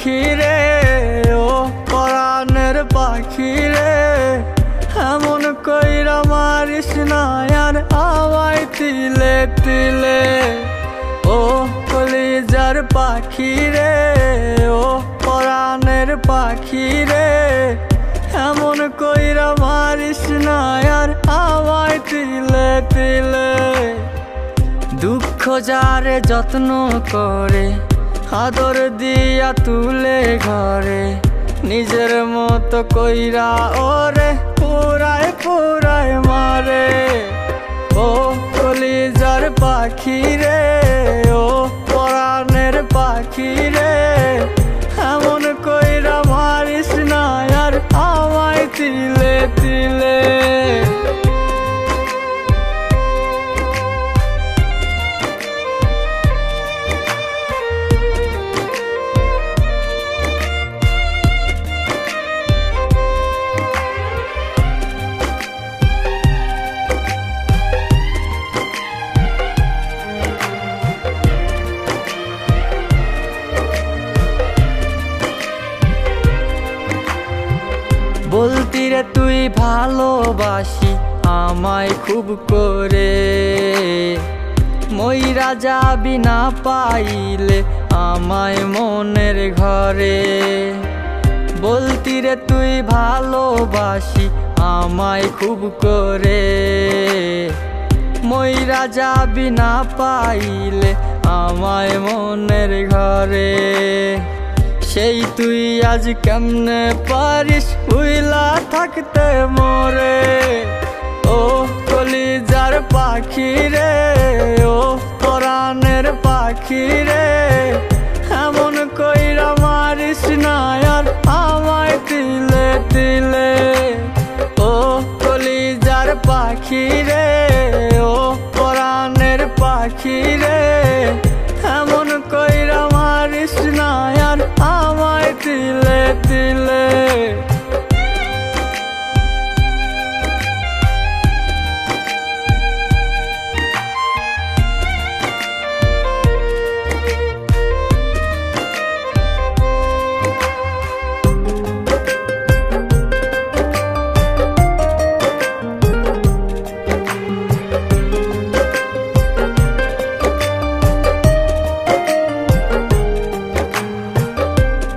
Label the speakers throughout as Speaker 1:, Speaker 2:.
Speaker 1: পাখি রে, ও পরাণের পাখি রে, এমন কইরা মারিস না আর আমায় তিলে তিলে। ও কলিজার পাখি রে, ও পরাণের পাখি রে, এমন কইরা মারিস না আর আমায় তিলে তিলে। দুঃখ যারে যত্ন করে, আদর দিয়া তুলে ঘরে, নিজের মতো কইরা ওরে পুরায় পুরায় মারে। ও কলিজার পাখি রে, ও পরাণের পাখি রে, এমন কইরা মারিস না আর আমায় তিলে তিলে। বলতি রে তুই ভালোবাসি আমায় খুব করে, মইরা যাবি না পাইলে আমায় মনের ঘরে। বলতি রে তুই ভালোবাসি আমায় খুব করে, মইরা যাবি না পাইলে আমায় মনের ঘরে। সেই তুই আজ কেমনে পারিস ভুইলা থাকতে মোরে। ও কলিজার পাখি রে, ও পরাণের পাখি রে, এমন কইরা মারিস না আর আমায় তিলে তিলে। ও কলিজার পাখি রে, ও পরাণের পাখি রে, এমন কইরা মারিস না আর আমায় তিলে তিলে।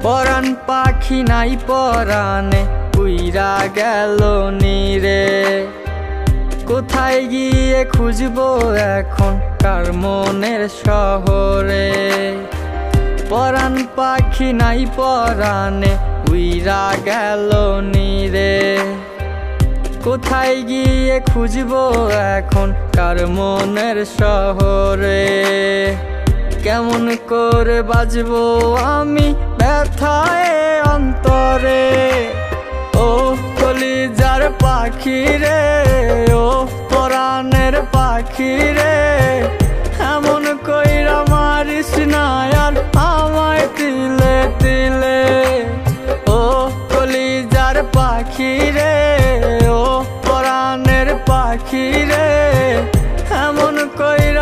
Speaker 1: পরাণ পাখি নাই পরাণে উইরা গেল নীরে, কোথায় গিয়ে খুঁজবো এখন কার মনের শহরে। পরাণ পাখি নাই পরাণে উইরা গেল নীরে, কোথায় গিয়ে খুঁজবো এখন কার মনের শহরে। কেমন করে বাজবো আমি ব্যথায় অন্তরে। ও কলিজার পাখি রে, ও পরাণের পাখি রে, এমন কইরা মারিস না আর আমায় তিলে তিলে। ও কলিজার পাখি রে, ও পরাণের পাখি রে, এমন কইরা